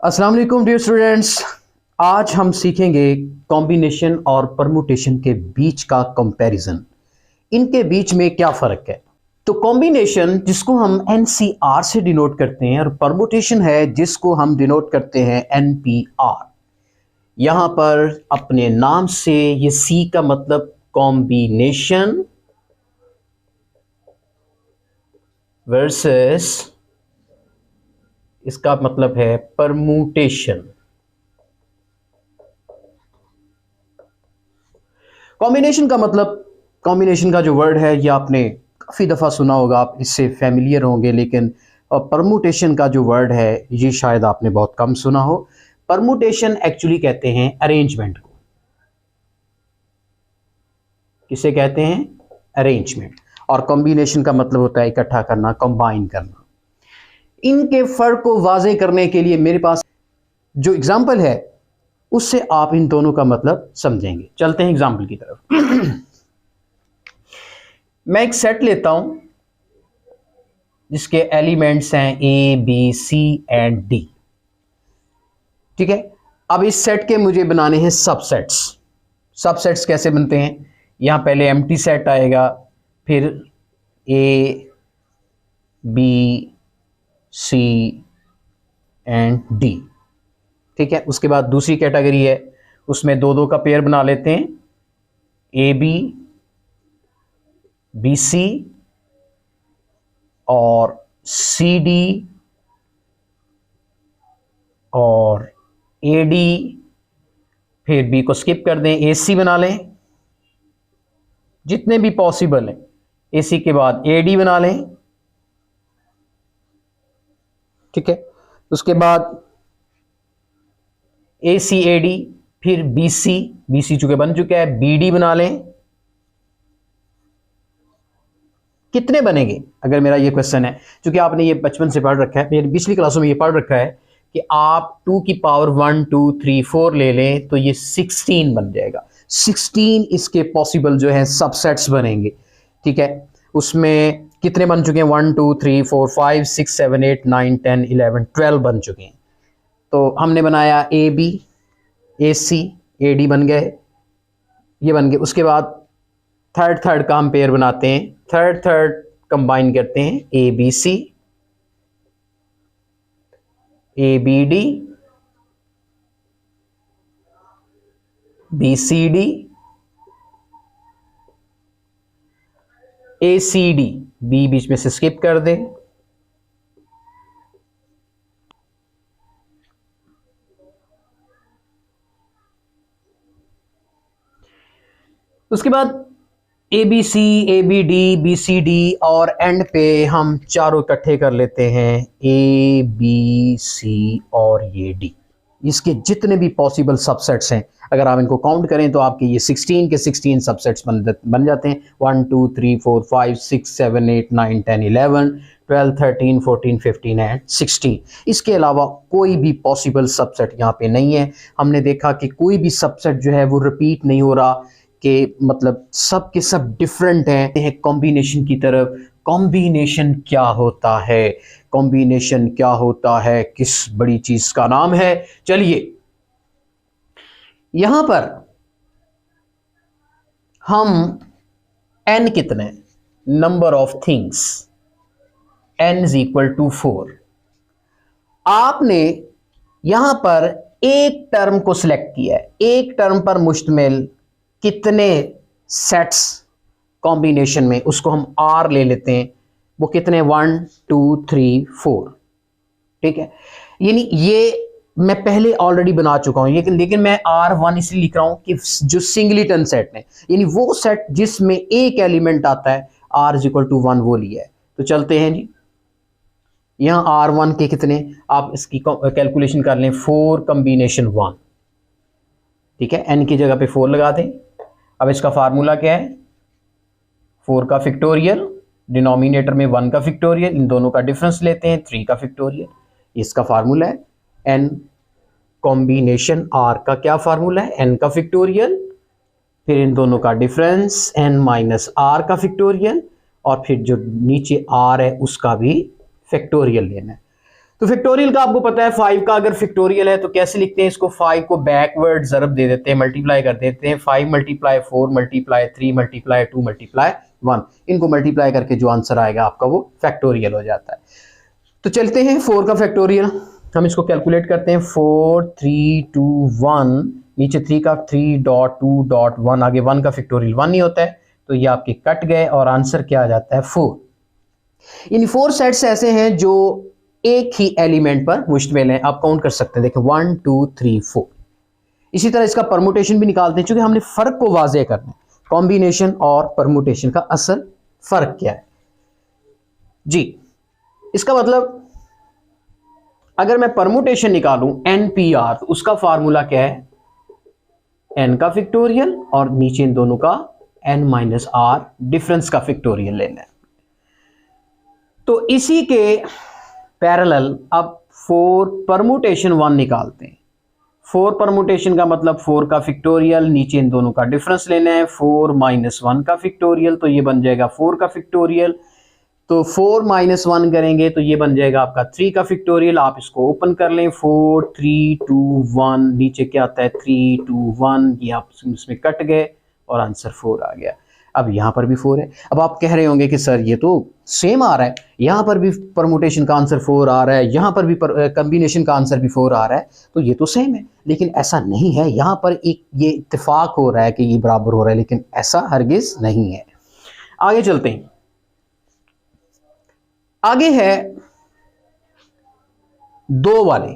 अस्सलाम वालेकुम dear students. आज हम सीखेंगे कॉम्बिनेशन और परमुटेशन के बीच का कंपैरिजन। इनके बीच में क्या फ़र्क है। तो कॉम्बिनेशन जिसको हम एनसीआर से डिनोट करते हैं और परमुटेशन है जिसको हम डिनोट करते हैं एनपीआर। यहाँ पर अपने नाम से ये सी का मतलब कॉम्बिनेशन वर्सेस इसका मतलब है परमुटेशन। कॉम्बिनेशन का मतलब, कॉम्बिनेशन का जो वर्ड है ये आपने काफ़ी दफ़ा सुना होगा, आप इससे फैमिलियर होंगे, लेकिन परमुटेशन का जो वर्ड है ये शायद आपने बहुत कम सुना हो। परमुटेशन एक्चुअली कहते हैं अरेंजमेंट को। किसे कहते हैं? अरेंजमेंट। और कॉम्बिनेशन का मतलब होता है इकट्ठा करना, कंबाइन करना। इनके फ़र्क को वाज़े करने के लिए मेरे पास जो एग्जाम्पल है उससे आप इन दोनों का मतलब समझेंगे। चलते हैं एग्जाम्पल की तरफ। मैं एक सेट लेता हूं जिसके एलिमेंट्स हैं A B C and D. ठीक है, अब इस सेट के मुझे बनाने हैं सबसेट्स। सबसेट्स कैसे बनते हैं? यहां पहले एम्प्टी सेट आएगा, फिर A B C and D. ठीक है, उसके बाद दूसरी कैटेगरी है, उसमें दो दो का पेयर बना लेते हैं, ए बी बी सी और सी डी और ए डी। फिर बी को स्किप कर दें, ए सी बना लें, जितने भी पॉसिबल हैं। ए सी के बाद ए डी बना लें। ठीक है, उसके बाद ए सी ए डी, फिर बी सी चूंकि बन चुका है, बी डी बना लें। कितने बनेंगे अगर मेरा ये क्वेश्चन है, क्योंकि आपने ये बचपन से पढ़ रखा है, मेरी पिछली क्लासों में ये पढ़ रखा है कि आप 2 की पावर 1 2 3 4 ले लें तो ये 16 बन जाएगा। 16 इसके पॉसिबल जो है सबसेट्स बनेंगे। ठीक है, उसमें कितने बन चुके हैं? 1 2 3 4 5 6 7 8 9 10 11 12 बन चुके हैं। तो हमने बनाया A B A C A D बन गए, ये बन गए। उसके बाद थर्ड का हम पेयर बनाते हैं, थर्ड कंबाइन करते हैं, A B C A B D B C D A C D, B बीच में से स्किप कर दें। उसके बाद A B C A B D B C D और एंड पे हम चारों इकट्ठे कर लेते हैं, ए बी सी और ये डी। इसके जितने भी पॉसिबल सबसेट्स हैं अगर आप इनको काउंट करें तो आपके ये 16 के 16 सबसेट्स बन जाते हैं। 1 2 3 4 5 6 7 8 9 10 11 12 13 14 15 एंड 16। इसके अलावा कोई भी पॉसिबल सबसेट यहाँ पे नहीं है। हमने देखा कि कोई भी सबसेट जो है वो रिपीट नहीं हो रहा, कि मतलब सब के सब डिफरेंट हैं। कॉम्बिनेशन की तरफ, कॉम्बिनेशन क्या होता है, कॉम्बिनेशन क्या होता है, किस बड़ी चीज का नाम है। चलिए यहां पर हम n कितने, number of things, n is equal to 4। आपने यहां पर एक टर्म को सिलेक्ट किया है, एक टर्म पर मुश्तमिल कितने सेट्स कॉम्बिनेशन में, उसको हम R ले लेते हैं। वो कितने? 1 2 3 4। ठीक है, यानी ये मैं पहले ऑलरेडी बना चुका हूं, लेकिन मैं R1 इसलिए लिख रहा हूं कि जो सिंगलिटन सेट है, यानी वो सेट जिसमें एक एलिमेंट आता है, R इज इक्वल टू 1 वो लिया है। तो चलते हैं जी, यहां R1 के कितने, आप इसकी कैलकुलेशन कर लें, 4 कॉम्बिनेशन 1। ठीक है, n की जगह पे 4 लगा दें। अब इसका फार्मूला क्या है? 4 का फैक्टोरियल, डिनोमिनेटर में 1 का फैक्टोरियल, इन दोनों का डिफरेंस लेते हैं 3 का फैक्टोरियल। इसका फार्मूला है n कॉम्बिनेशन r का क्या फार्मूला है? n का फैक्टोरियल, फिर इन दोनों का डिफरेंस n माइनस r का फैक्टोरियल, और फिर जो नीचे r है उसका भी फैक्टोरियल लेना है। तो फैक्टोरियल का आपको पता है 5 का अगर फैक्टोरियल है तो कैसे लिखते हैं इसको, 5 को बैकवर्ड ज़रब दे देते हैं, मल्टीप्लाई कर देते हैं, 5 मल्टीप्लाई 4 मल्टीप्लाई 3 मल्टीप्लाई 2 मल्टीप्लाई 1, इनको मल्टीप्लाई करके जो आंसर आएगा आपका वो फैक्टोरियल हो जाता है। तो चलते हैं 4 का फैक्टोरियल, हम इसको कैलकुलेट करते हैं। 4 3 2 1, नीचे 3 का 3.2.1, आगे 1 का फैक्टोरियल 1 नहीं होता है, तो ये आपके कट गए और आंसर क्या आ जाता है 4। इन 4 सेट्स ऐसे हैं जो एक ही एलिमेंट पर मुश्तमिल है, आप काउंट कर सकते हैं, देखिए 1 2 3 4। इसी तरह इसका परमुटेशन भी निकालते हैं, क्योंकि हमने फर्क को वाज़ेह करना है, कॉम्बिनेशन और परमुटेशन का असल फर्क क्या है जी। इसका मतलब अगर मैं परमुटेशन निकालूं NPR, तो उसका फार्मूला क्या है, n का फैक्टोरियल और नीचे इन दोनों का n-r डिफरेंस का फैक्टोरियल लेना है। तो इसी के पैरेलल अब 4 परमुटेशन 1 निकालते हैं। 4 परमुटेशन का मतलब 4 का फैक्टोरियल, नीचे इन दोनों का डिफरेंस लेना है, 4 - 1 का फैक्टोरियल, तो ये बन जाएगा 4 का फैक्टोरियल। तो 4 - 1 करेंगे तो ये बन जाएगा आपका 3 का फैक्टोरियल। आप इसको ओपन कर लें, 4 3 2 1, नीचे क्या आता है 3 2 1, ये आप इसमें कट गए और आंसर 4 आ गया। अब यहाँ पर भी 4 है। अब आप कह रहे होंगे कि सर ये तो सेम आ रहा है, यहाँ पर भी परमुटेशन का आंसर 4 आ रहा है, यहाँ पर भी कॉम्बिनेशन का आंसर भी 4 आ रहा है, तो ये तो सेम है। लेकिन ऐसा नहीं है, यहाँ पर एक ये इत्तेफाक हो रहा है कि ये बराबर हो रहा है, लेकिन ऐसा हरगिज नहीं है। आगे चलते हैं, आगे है 2 वाले।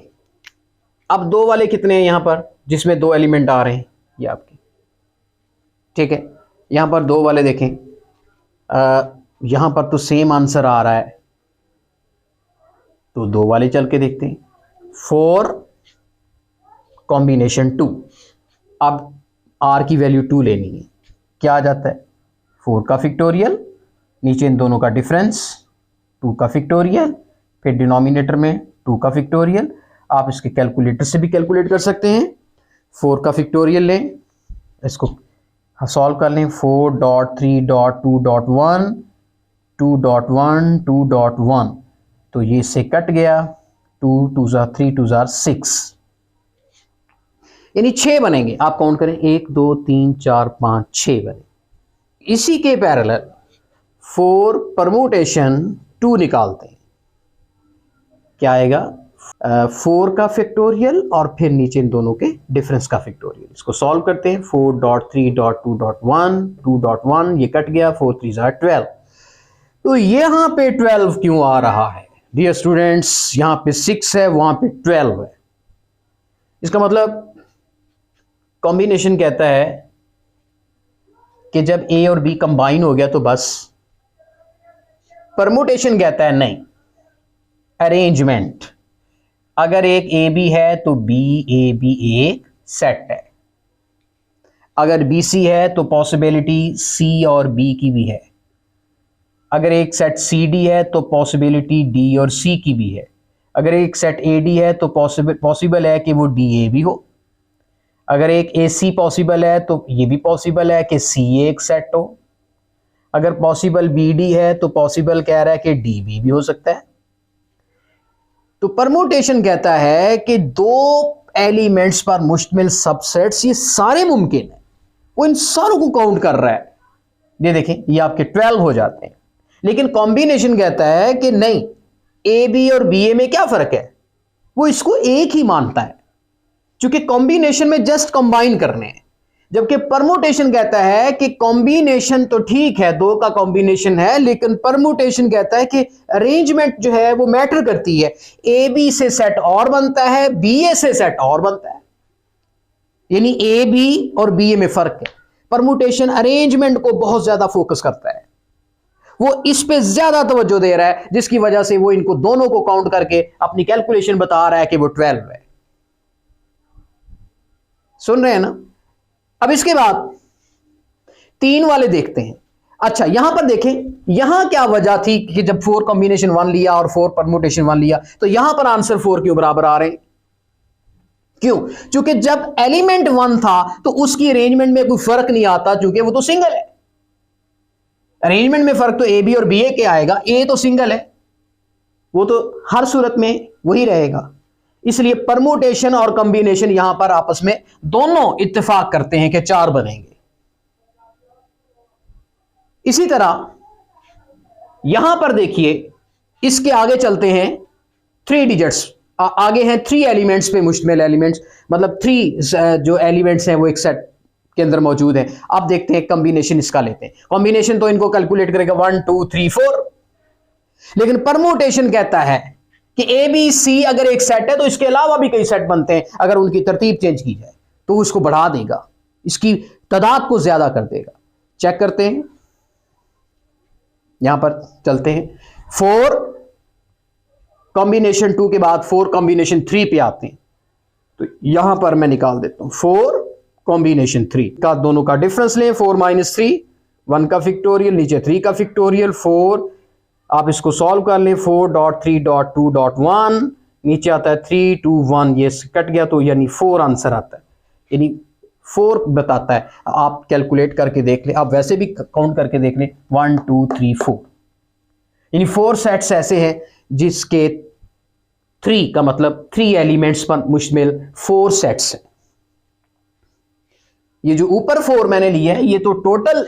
अब 2 वाले कितने हैं यहाँ पर, जिसमें 2 एलिमेंट आ रहे हैं, ये आपके ठीक है। यहाँ पर 2 वाले देखें, यहाँ पर तो सेम आंसर आ रहा है, तो 2 वाले चल के देखते हैं। 4 कॉम्बिनेशन 2, अब r की वैल्यू 2 लेनी है, क्या आ जाता है 4 का फैक्टोरियल, नीचे इन दोनों का डिफरेंस 2 का फैक्टोरियल, फिर डिनोमिनेटर में 2 का फैक्टोरियल। आप इसके कैलकुलेटर से भी कैलकुलेट कर सकते हैं। 4 का फैक्टोरियल लें, इसको सॉल्व कर लें, 4.3.2.1 2.1 2.1, तो ये इससे कट गया, 2 2 3 2 6, यानी 6 बनेंगे। आप काउंट करें, 1 2 3 4 5 6 बने। इसी के पैरेलल 4 परमुटेशन 2 निकालते हैं, क्या आएगा 4 का फैक्टोरियल और फिर नीचे इन दोनों के डिफरेंस का फैक्टोरियल। इसको सॉल्व करते हैं, 4.3.2.1 2.1, ये कट गया, 4 3 12। तो यहाँ पे 12 क्यों आ रहा है डियर स्टूडेंट्स, यहाँ पे 6 है, वहां पे 12 है। इसका मतलब कॉम्बिनेशन कहता है कि जब A और B कंबाइन हो गया तो बस। परमुटेशन कहता है नहीं, अरेंजमेंट। अगर एक AB है तो BAB एक सेट है, अगर BC है तो पॉसिबिलिटी C और B की भी है, अगर एक सेट CD है तो पॉसिबिलिटी D और C की भी है, अगर एक सेट AD है तो पॉसिबल है कि वो DA भी हो, अगर एक AC पॉसिबल है तो ये भी पॉसिबल है कि CA एक सेट हो, अगर पॉसिबल BD है तो पॉसिबल कह रहा है कि DB भी हो सकता है। तो परमुटेशन कहता है कि 2 एलिमेंट्स पर मुश्तमिल सबसेट्स ये सारे मुमकिन है, वो इन सारों को काउंट कर रहा है। ये देखें, ये आपके 12 हो जाते हैं। लेकिन कॉम्बिनेशन कहता है कि नहीं, AB और BA में क्या फर्क है, वो इसको एक ही मानता है, क्योंकि कॉम्बिनेशन में जस्ट कंबाइन करने हैं। जबकि परमुटेशन कहता है कि कॉम्बिनेशन तो ठीक है, 2 का कॉम्बिनेशन है, लेकिन परमुटेशन कहता है कि अरेंजमेंट जो है वो मैटर करती है। AB से सेट और बनता है, BA से सेट और बनता है, यानी AB और BA में फर्क है। परमुटेशन अरेंजमेंट को बहुत ज्यादा फोकस करता है, वो इस पे ज्यादा तवज्जो दे रहा है, जिसकी वजह से वो इनको दोनों को काउंट करके अपनी कैलकुलेशन बता रहा है कि वो 12 है। सुन रहे हैं ना। अब इसके बाद 3 वाले देखते हैं। अच्छा, यहां पर देखें, यहां क्या वजह थी कि जब 4 कॉम्बिनेशन 1 लिया और 4 परमुटेशन 1 लिया, तो यहां पर आंसर 4 क्यों बराबर आ रहे हैं? क्यों? क्योंकि जब एलिमेंट 1 था तो उसकी अरेंजमेंट में कोई फर्क नहीं आता, क्योंकि वो तो सिंगल है। अरेंजमेंट में फर्क तो AB और BA के आएगा, A तो सिंगल है, वो तो हर सूरत में वही रहेगा। इसलिए परमुटेशन और कॉम्बिनेशन यहां पर आपस में दोनों इत्तेफाक करते हैं कि 4 बनेंगे। इसी तरह यहां पर देखिए, इसके आगे चलते हैं 3 डिजिट्स, आगे हैं 3 एलिमेंट्स पे मुश्तमिल एलिमेंट्स, मतलब 3 जो एलिमेंट्स हैं वो एक सेट के अंदर मौजूद हैं। अब देखते हैं कॉम्बिनेशन इसका लेते हैं। कॉम्बिनेशन तो इनको कैलकुलेट करेगा 1 2 3 4, लेकिन परमुटेशन कहता है कि ए बी सी अगर एक सेट है तो इसके अलावा भी कई सेट बनते हैं, अगर उनकी तरतीब चेंज की जाए तो उसको बढ़ा देगा, इसकी तादाद को ज्यादा कर देगा। चेक करते हैं, यहां पर चलते हैं। 4 कॉम्बिनेशन 2 के बाद 4 कॉम्बिनेशन 3 पे आते हैं, तो यहां पर मैं निकाल देता हूं 4 कॉम्बिनेशन 3 का, दोनों का डिफरेंस लें 4 - 3, 1 का फिक्टोरियल, नीचे 3 का फिक्टोरियल, 4 आप इसको सॉल्व कर लें, 4.3.2.1 नीचे आता है 3 2 1, ये कट गया तो यानी 4 आंसर आता है, यानी 4 बताता है। आप कैलकुलेट करके देख लें, आप वैसे भी काउंट करके देख लें 1 2 3 4, यानी 4 सेट्स ऐसे हैं जिसके 3 का मतलब 3 एलिमेंट्स पर मुश्तमिल 4 सेट्स हैं। ये जो ऊपर 4 मैंने लिया है ये तो टोटल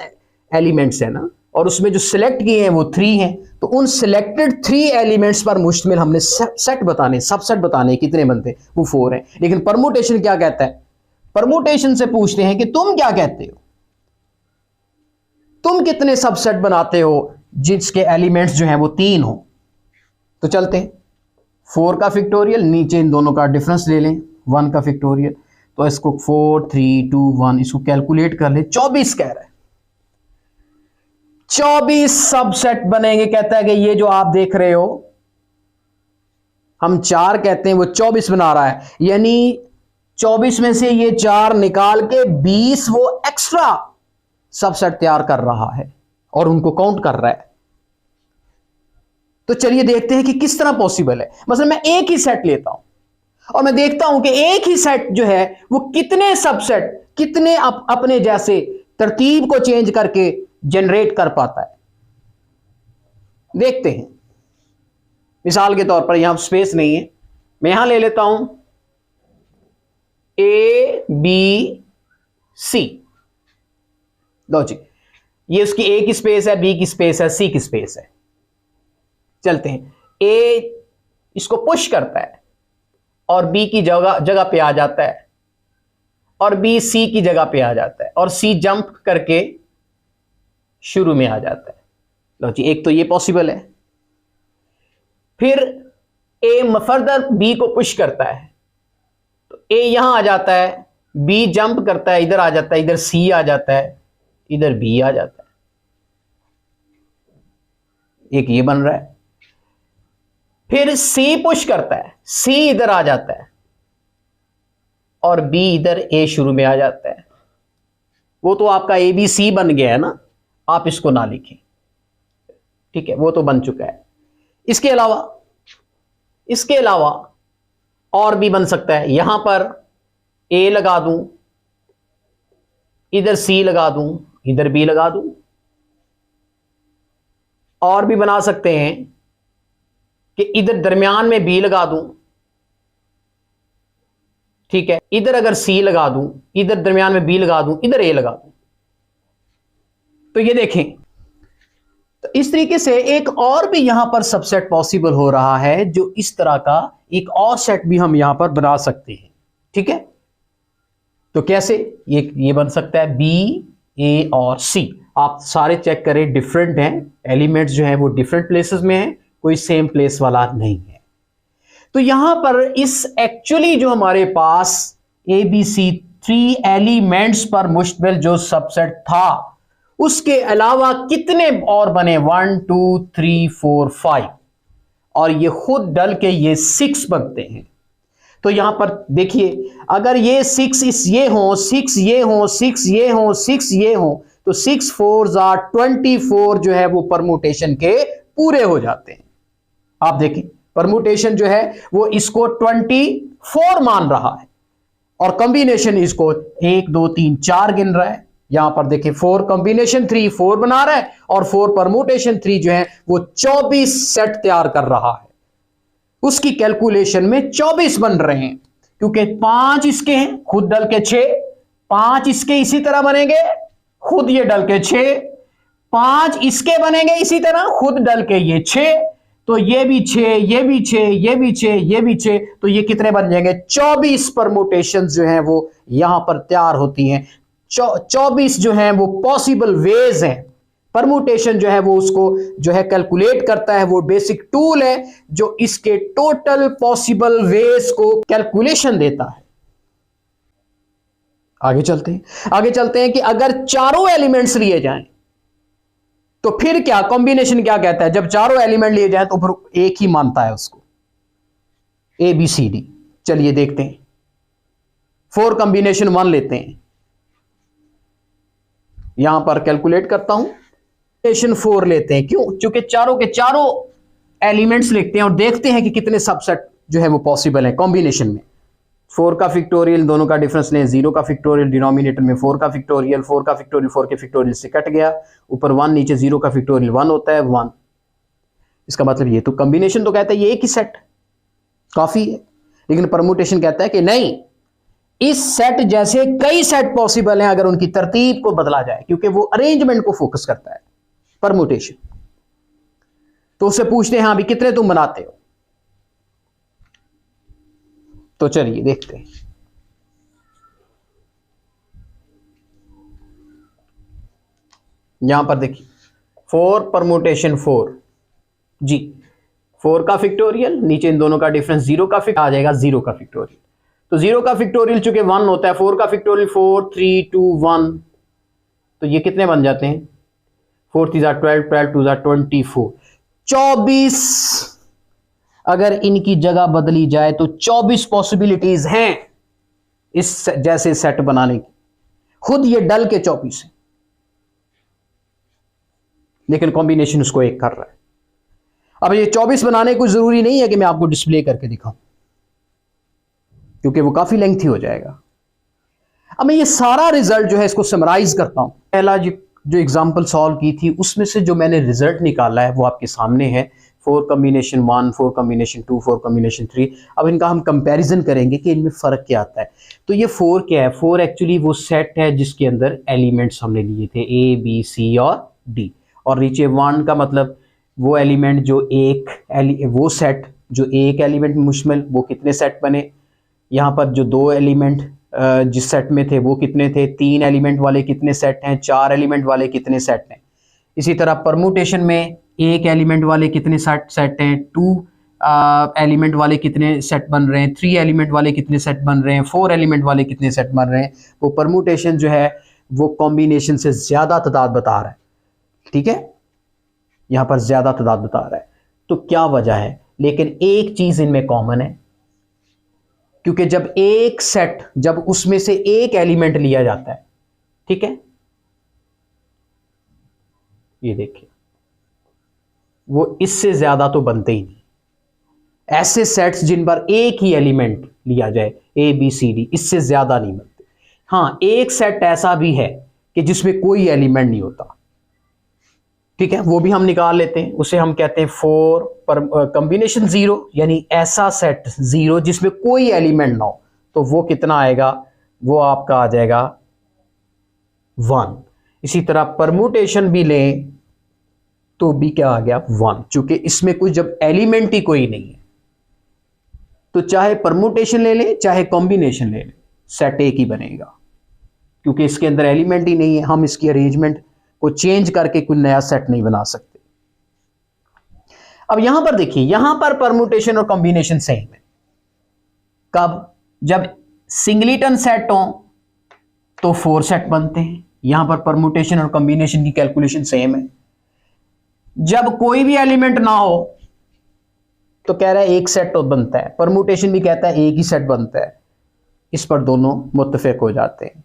एलिमेंट्स है ना, और उसमें जो सिलेक्ट किए हैं वो 3 हैं, तो उन सिलेक्टेड 3 एलिमेंट्स पर मुश्तमिल हमने सेट बताने, सबसेट बताने कितने बनते हैं, वो 4 हैं। लेकिन परमुटेशन क्या कहता है, परमुटेशन से पूछते हैं कि तुम क्या कहते हो, तुम कितने सबसेट बनाते हो जिसके एलिमेंट्स जो हैं वो 3 हो। तो चलते हैं, 4 का फिक्टोरियल, नीचे इन दोनों का डिफरेंस ले लें 1 का फिक्टोरियल, तो इसको 4 3 2 1 इसको कैलकुलेट कर ले, 24 कह रहा है, 24 सबसेट बनेंगे। कहता है कि ये जो आप देख रहे हो हम 4 कहते हैं, वो 24 बना रहा है, यानी 24 में से ये 4 निकाल के 20 वो एक्स्ट्रा सबसेट तैयार कर रहा है और उनको काउंट कर रहा है। तो चलिए देखते हैं कि किस तरह पॉसिबल है। मतलब मैं एक ही सेट लेता हूं और मैं देखता हूं कि एक ही सेट जो है वो कितने सबसेट, कितने अपने जैसे तरतीब को चेंज करके जनरेट कर पाता है। देखते हैं, मिसाल के तौर पर यहां स्पेस नहीं है, मैं यहां ले लेता हूं ए बी सी, लो जी, ये उसकी ए की स्पेस है, बी की स्पेस है, सी की स्पेस है। चलते हैं, ए इसको पुश करता है और बी की जगह पे आ जाता है, और बी सी की जगह पे आ जाता है, और सी जंप करके शुरू में आ जाता है। लो जी, एक तो ये पॉसिबल है। फिर ए फर्दर बी को पुश करता है, तो ए यहां आ जाता है, बी जंप करता है, इधर आ जाता है, इधर सी आ जाता है, इधर बी आ जाता है, एक ये बन रहा है। फिर सी पुश करता है, सी इधर आ जाता है, और बी इधर ए शुरू में आ जाता है। वो तो आपका ए बी सी बन गया है ना, आप इसको ना लिखें, ठीक है, वो तो बन चुका है। इसके अलावा और भी बन सकता है। यहां पर ए लगा दूं, इधर सी लगा दूं, इधर बी लगा दूं। और भी बना सकते हैं कि इधर दरमियान में बी लगा दूं, ठीक है, इधर अगर सी लगा दूं, इधर दरमियान में बी लगा दूं, इधर ए लगा दूं। तो ये देखें, तो इस तरीके से एक और भी यहां पर सबसेट पॉसिबल हो रहा है, जो इस तरह का एक और सेट भी हम यहां पर बना सकते हैं, ठीक है। तो कैसे, ये बन सकता है बी, ए और सी। आप सारे चेक करें, डिफरेंट हैं, एलिमेंट्स जो हैं वो डिफरेंट प्लेसेस में हैं, कोई सेम प्लेस वाला नहीं है। तो यहां पर इस एक्चुअली जो हमारे पास ए बी सी 3 एलिमेंट्स पर मुश्तमिल जो सबसेट था, उसके अलावा कितने और बने, 1 2 3 4 5, और ये खुद डल के ये 6 बनते हैं। तो यहां पर देखिए, अगर ये 6 ये हो, 6 ये हो, 6 ये हो, 6 ये हो, तो 6 4s are 24 जो है वो परमुटेशन के पूरे हो जाते हैं। आप देखें, परमुटेशन जो है वो इसको 24 मान रहा है, और कॉम्बिनेशन इसको 1 2 3 4 गिन रहा है। यहां पर देखिए 4 कॉम्बिनेशन 3 4 बना रहा है, और 4 परमुटेशन 3 जो है वो 24 सेट तैयार कर रहा है। उसकी कैलकुलेशन में 24 बन रहे हैं, क्योंकि 5 इसके हैं, खुद डल के 6, 5 इसके इसी तरह बनेंगे, खुद ये डल के 6, 5 इसके बनेंगे इसी तरह, खुद डल के ये 6, तो ये भी 6, ये भी 6, ये भी 6, ये भी 6, तो ये कितने बन जाएंगे? 24 परमुटेशन जो हैं वो यहां पर तैयार होती हैं। 24 जो हैं वो पॉसिबल वेज हैं। परमुटेशन जो है वो उसको जो है कैलकुलेट करता है, वो बेसिक टूल है जो इसके टोटल पॉसिबल वेज को कैलकुलेशन देता है। आगे चलते हैं कि अगर चारों एलिमेंट्स लिए जाएं तो फिर क्या कॉम्बिनेशन क्या कहता है? जब चारों एलिमेंट लिए जाएं तो फिर एक ही मानता है उसको, ए बी सी डी। चलिए देखते हैं, 4 कॉम्बिनेशन 1 लेते हैं, यहां पर कैलकुलेट करता हूं, कॉम्बिनेशन 4 लेते हैं। क्यों? क्योंकि चारों के चारों एलिमेंट्स लिखते हैं और देखते हैं कि कितने सबसेट जो है वो पॉसिबल है कॉम्बिनेशन में। 4 का फैक्टोरियल, दोनों का डिफरेंस लें, 0 का फैक्टोरियल, डिनोमिनेटर में 4 का फैक्टोरियल, 4 का फैक्टोरियल 4 के फैक्टोरियल से कट गया, ऊपर 1, नीचे 0 का फैक्टोरियल 1 होता है 1। इसका मतलब ये तो कॉम्बिनेशन तो कहता है ये एक ही सेट काफी है, लेकिन परमुटेशन कहता है कि नहीं, इस सेट जैसे कई सेट पॉसिबल हैं अगर उनकी तरतीब को बदला जाए, क्योंकि वो अरेंजमेंट को फोकस करता है परमुटेशन। तो उससे पूछते हैं हाँ भी कितने तुम बनाते हो? तो चलिए देखते हैं। यहां पर देखिए 4 परमुटेशन 4 जी, 4 का फैक्टोरियल, नीचे इन दोनों का डिफरेंस 0 का आ जाएगा 0 का फैक्टोरियल। तो 0 का फैक्टोरियल चूंकि 1 होता है, 4 का फैक्टोरियल 4 3 2 1, तो ये कितने बन जाते हैं? 4 3 12, 12 2 24, 24। अगर इनकी जगह बदली जाए तो 24 पॉसिबिलिटीज हैं इस जैसे सेट बनाने की, खुद ये डल के 24 है, लेकिन कॉम्बिनेशन उसको एक कर रहा है। अब ये 24 बनाने को जरूरी नहीं है कि मैं आपको डिस्प्ले करके दिखाऊं, क्योंकि वो काफी लेंथी हो जाएगा। अब मैं ये सारा रिजल्ट जो है इसको समराइज करता हूं। पहला जो एग्जांपल सॉल्व की थी उसमें से जो मैंने रिजल्ट निकाला है वो आपके सामने है। 4 कॉम्बिनेशन 1, 4 कॉम्बिनेशन 2, 4 कॉम्बिनेशन 3। अब इनका हम कंपैरिजन करेंगे कि इनमें फ़र्क क्या आता है। तो ये 4 क्या है? 4 एक्चुअली वो सेट है जिसके अंदर एलिमेंट्स हमने लिए थे A, B, C और D, और नीचे 1 का मतलब वो एलिमेंट जो वो सेट जो एक एलिमेंट में मुश्तमिल, वो कितने सेट बने। यहाँ पर जो 2 एलिमेंट जिस सेट में थे वो कितने थे, 3 एलिमेंट वाले कितने सेट हैं, 4 एलिमेंट वाले कितने सेट हैं। इसी तरह परमुटेशन में 1 एलिमेंट वाले कितने सेट हैं, 2 एलिमेंट वाले कितने सेट बन रहे हैं, 3 एलिमेंट वाले कितने सेट बन रहे हैं, 4 एलिमेंट वाले कितने सेट बन रहे हैं। वो परमुटेशन जो है वो कॉम्बिनेशन से ज़्यादा तादाद बता रहा है, ठीक है, यहाँ पर ज़्यादा तादाद बता रहा है। तो क्या वजह है? लेकिन एक चीज़ इनमें कॉमन है, क्योंकि जब एक सेट, जब उसमें से एक एलिमेंट लिया जाता है, ठीक है, ये देखिए, वो इससे ज्यादा तो बनते ही नहीं। ऐसे सेट्स जिन पर एक ही एलिमेंट लिया जाए A B C D, इससे ज्यादा नहीं बनते। हाँ, एक सेट ऐसा भी है कि जिसमें कोई एलिमेंट नहीं होता, ठीक है, वो भी हम निकाल लेते हैं। उसे हम कहते हैं 4 पर कॉम्बिनेशन 0, यानी ऐसा सेट 0 जिसमें कोई एलिमेंट ना हो, तो वो कितना आएगा? वो आपका आ जाएगा 1। इसी तरह परमुटेशन भी लें तो भी क्या आ गया? 1, चूंकि इसमें कोई जब एलिमेंट ही कोई नहीं है, तो चाहे परमुटेशन ले लें चाहे कॉम्बिनेशन ले लें, सेट एक ही बनेगा, क्योंकि इसके अंदर एलिमेंट ही नहीं है। हम इसकी अरेंजमेंट को चेंज करके कोई नया सेट नहीं बना सकते। अब यहां पर देखिए, यहां पर परमुटेशन और कॉम्बिनेशन सेम है। कब? जब सिंगलिटन सेट हो तो 4 सेट बनते हैं। यहां पर परमुटेशन और कॉम्बिनेशन की कैलकुलेशन सेम है। जब कोई भी एलिमेंट ना हो तो कह रहा है एक सेट तो बनता है, परमुटेशन भी कहता है एक ही सेट बनता है। इस पर दोनों मुत्तफिक हो जाते हैं।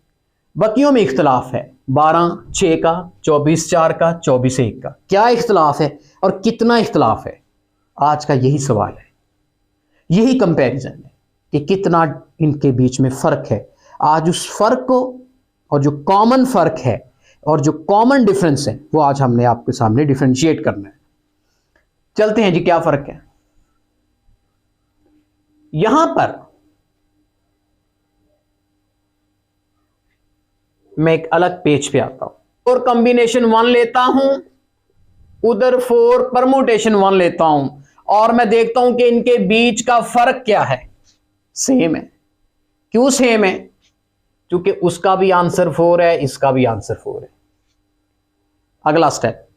बाकियों में इख्तलाफ है, 12 6 का, 24 4 का, 24 1 का। क्या इख्तलाफ है और कितना इख्तलाफ है? आज का यही सवाल है, यही कंपैरिजन है कि कितना इनके बीच में फ़र्क है। आज उस फ़र्क को, और जो कॉमन फ़र्क है और जो कॉमन डिफरेंस है, वो आज हमने आपके सामने डिफरेंशिएट करना है। चलते हैं जी, क्या फ़र्क है। यहां पर मैं एक अलग पेज पे आता हूं, 4 कॉम्बिनेशन 1 लेता हूं, उधर 4 परमुटेशन 1 लेता हूं, और मैं देखता हूं कि इनके बीच का फर्क क्या है, सेम है। क्यों सेम है? क्योंकि उसका भी आंसर 4 है, इसका भी आंसर 4 है। अगला स्टेप,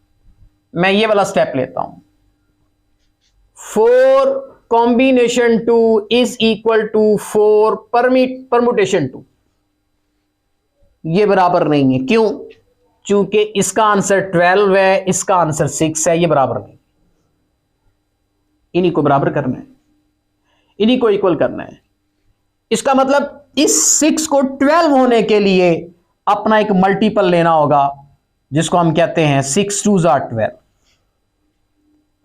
मैं ये वाला स्टेप लेता हूं, 4 combination 2 is equal to 4 permutation 2। ये बराबर नहीं है। क्यों? क्योंकि इसका आंसर 12 है, इसका आंसर 6 है, ये बराबर नहीं। इन्हीं को बराबर करना है, इन्हीं को इक्वल करना है। इसका मतलब इस 6 को 12 होने के लिए अपना एक मल्टीपल लेना होगा, जिसको हम कहते हैं 6 2 are 12,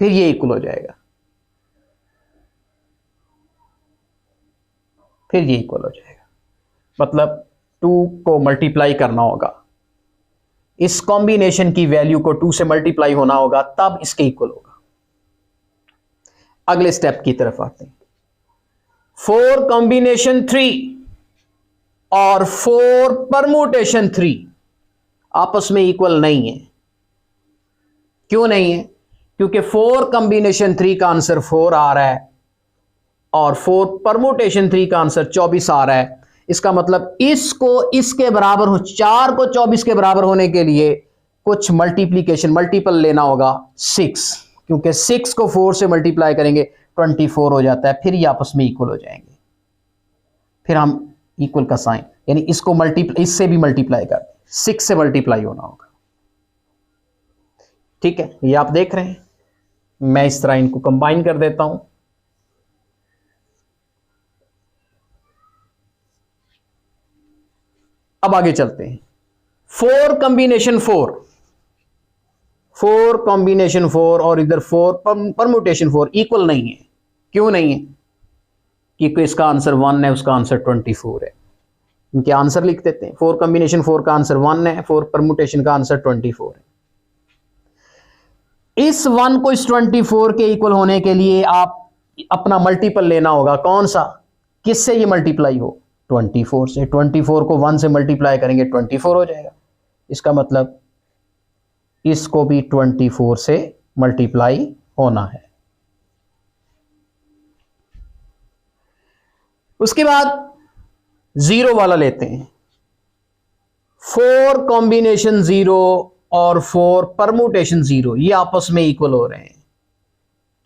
फिर ये इक्वल हो जाएगा, फिर ये इक्वल हो जाएगा। मतलब 2 को मल्टीप्लाई करना होगा, इस कॉम्बिनेशन की वैल्यू को 2 से मल्टीप्लाई होना होगा, तब इसके इक्वल होगा। अगले स्टेप की तरफ आते हैं, 4 कॉम्बिनेशन 3 और 4 परमुटेशन 3 आपस में इक्वल नहीं है। क्यों नहीं है? क्योंकि 4 कॉम्बिनेशन 3 का आंसर 4 आ रहा है और 4 परमुटेशन 3 का आंसर 24 आ रहा है। इसका मतलब इसको इसके बराबर हो, 4 को 24 के बराबर होने के लिए कुछ मल्टीप्लीकेशन मल्टीपल लेना होगा 6, क्योंकि 6 को 4 से मल्टीप्लाई करेंगे 24 हो जाता है, फिर ये आपस में इक्वल हो जाएंगे। फिर हम इक्वल का साइन, यानी इसको मल्टीप्लाई, इससे भी मल्टीप्लाई कर, 6 से मल्टीप्लाई होना होगा। ठीक है, ये आप देख रहे हैं। मैं इस तरह इनको कंबाइन कर देता हूं। अब आगे चलते हैं, 4 कॉम्बिनेशन 4, 4 कॉम्बिनेशन 4 और इधर 4 परमुटेशन 4 इक्वल नहीं है। क्यों नहीं है? क्योंकि इसका आंसर 1 है, उसका आंसर 24 है। इनके आंसर लिख देते हैं, 4 कॉम्बिनेशन 4 का आंसर 1 है, 4 परमुटेशन का आंसर 24 है। इस 1 को इस 24 के इक्वल होने के लिए आप अपना मल्टीपल लेना होगा। कौन सा? किससे ये मल्टीप्लाई हो? 24 से। 24 को 1 से मल्टीप्लाई करेंगे 24 हो जाएगा। इसका मतलब इसको भी 24 से मल्टीप्लाई होना है। उसके बाद 0 वाला लेते हैं, 4 कॉम्बिनेशन 0 और 4 परमुटेशन 0 ये आपस में इक्वल हो रहे हैं,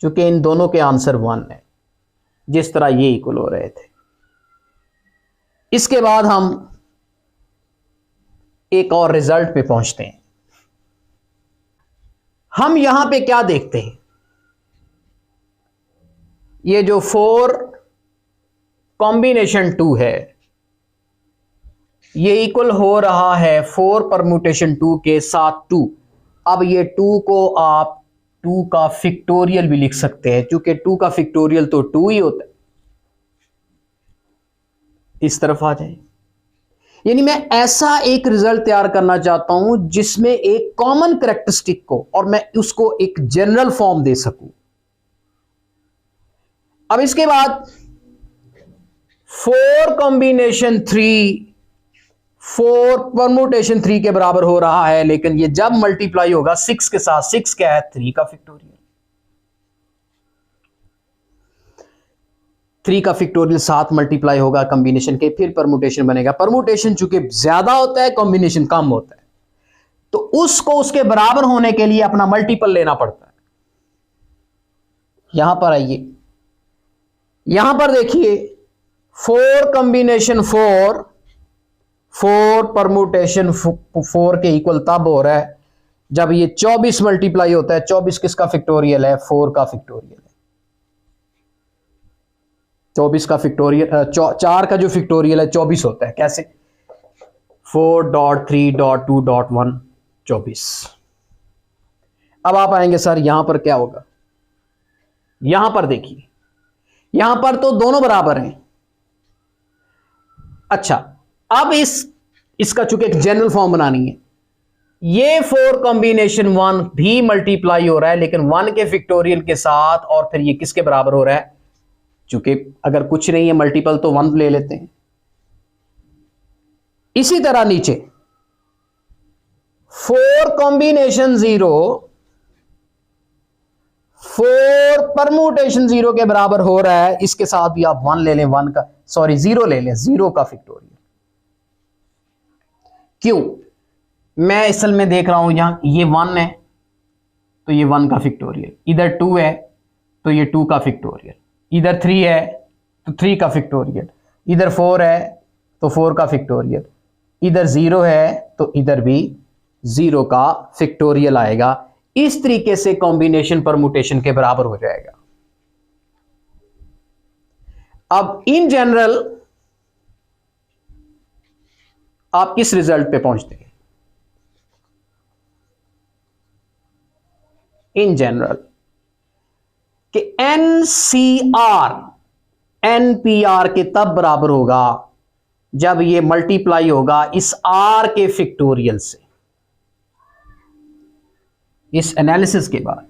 क्योंकि इन दोनों के आंसर 1 है, जिस तरह ये इक्वल हो रहे थे। इसके बाद हम एक और रिजल्ट पे पहुंचते हैं। हम यहां पे क्या देखते हैं, ये जो 4 कॉम्बिनेशन 2 है ये इक्वल हो रहा है 4 परमुटेशन 2 के साथ 2। अब ये 2 को आप 2 का फैक्टोरियल भी लिख सकते हैं, क्योंकि 2 का फैक्टोरियल तो 2 ही होता है। इस तरफ आ जाए, यानी मैं ऐसा एक रिजल्ट तैयार करना चाहता हूं जिसमें एक कॉमन कैरेक्टरिस्टिक को और मैं उसको एक जनरल फॉर्म दे सकूं। अब इसके बाद 4 कॉम्बिनेशन 3 4 परमुटेशन 3 के बराबर हो रहा है, लेकिन ये जब मल्टीप्लाई होगा 6 के साथ, 6 क्या है? 3 का फैक्टोरियल। 3 का फैक्टोरियल 7 मल्टीप्लाई होगा कॉम्बिनेशन के, फिर परमुटेशन बनेगा। परमुटेशन चूंकि ज्यादा होता है, कॉम्बिनेशन कम होता है, तो उसको उसके बराबर होने के लिए अपना मल्टीपल लेना पड़ता है। यहां पर आइए, यहां पर देखिए 4 कॉम्बिनेशन 4 4 परमुटेशन 4 के इक्वल तब हो रहा है जब ये 24 मल्टीप्लाई होता है। 24 किसका फैक्टोरियल है? 4 का फैक्टोरियल है। 24 का फैक्टोरियल 4 का जो फैक्टोरियल है 24 होता है। कैसे? 4.3.2.1 24। अब आप आएंगे सर यहां पर क्या होगा? यहां पर देखिए, यहां पर तो दोनों बराबर हैं। अच्छा, अब इसका चूंकि एक जनरल फॉर्म बनानी है, ये 4 कॉम्बिनेशन 1 भी मल्टीप्लाई हो रहा है, लेकिन 1 के फैक्टोरियल के साथ, और फिर ये किसके बराबर हो रहा है? चूंकि अगर कुछ नहीं है मल्टीपल तो 1 ले लेते हैं। इसी तरह नीचे 4 कॉम्बिनेशन 0, 4 परम्यूटेशन 0 के बराबर हो रहा है, इसके साथ भी आप 1 ले लें, 0 ले लें, 0 का फैक्टोरियल। क्यों? मैं असल में देख रहा हूं यहां ये 1 है तो ये 1 का फैक्टोरियल, इधर 2 है तो ये 2 का फैक्टोरियल, इधर 3 है तो 3 का फैक्टोरियल, इधर 4 है तो 4 का फैक्टोरियल, इधर 0 है तो इधर भी 0 का फैक्टोरियल आएगा। इस तरीके से कॉम्बिनेशन परम्यूटेशन के बराबर हो जाएगा। अब इन जनरल आप किस रिजल्ट पे पहुंचते हैं? इन जनरल कि NCR NPR के तब बराबर होगा जब ये मल्टीप्लाई होगा इस R के फैक्टोरियल से। इस एनालिसिस के बाद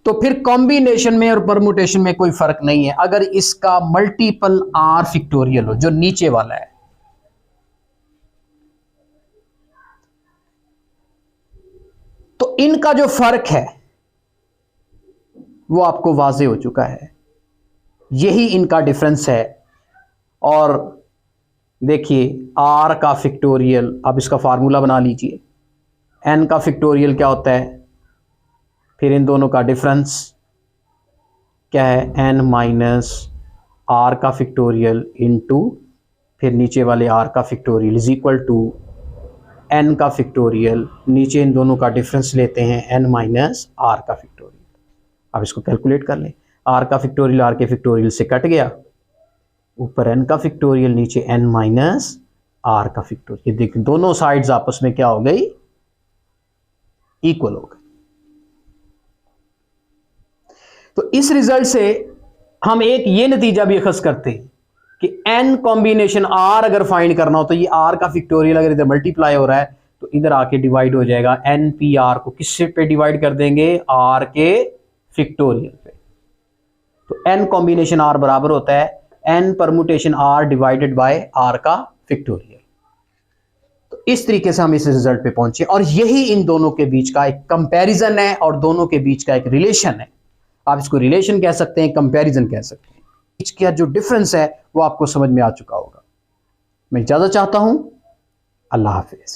तो फिर कॉम्बिनेशन में और परम्यूटेशन में कोई फर्क नहीं है अगर इसका मल्टीपल R फैक्टोरियल हो, जो नीचे वाला है। तो इनका जो फर्क है वो आपको वाज़े हो चुका है, यही इनका डिफरेंस है। और देखिए R का फैक्टोरियल, अब इसका फार्मूला बना लीजिए, N का फैक्टोरियल क्या होता है, फिर इन दोनों का डिफरेंस क्या है, N माइनस R का फैक्टोरियल इनटू फिर नीचे वाले R का factorial is equal to N का फैक्टोरियल, नीचे इन दोनों का डिफरेंस लेते हैं N माइनस R का फैक्टोरियल। अब इसको कैलकुलेट कर लें, R का फैक्टोरियल R के फैक्टोरियल से कट गया, ऊपर N का फैक्टोरियल नीचे N माइनस R का फैक्टोरियल। देखिए दोनों साइड्स आपस में क्या हो गई, इक्वल हो गई। तो इस रिजल्ट से हम एक ये नतीजा भी अखज़ करते हैं कि N कॉम्बिनेशन R अगर फाइंड करना हो तो ये R का फैक्टोरियल अगर इधर मल्टीप्लाई हो रहा है तो इधर आके डिवाइड हो जाएगा। NPR को किससे पे डिवाइड कर देंगे, R के फैक्टोरियल पे। तो N कॉम्बिनेशन R बराबर होता है N permutation R divided by R का फैक्टोरियल। तो इस तरीके से हम इस रिजल्ट पे पहुंचे और यही इन दोनों के बीच का एक कंपैरिजन है और दोनों के बीच का एक रिलेशन है। आप इसको रिलेशन कह सकते हैं, कंपैरिजन कह सकते हैं। इसका जो डिफरेंस है वो आपको समझ में आ चुका होगा। मैं इजाजत चाहता हूं, अल्लाह हाफिज।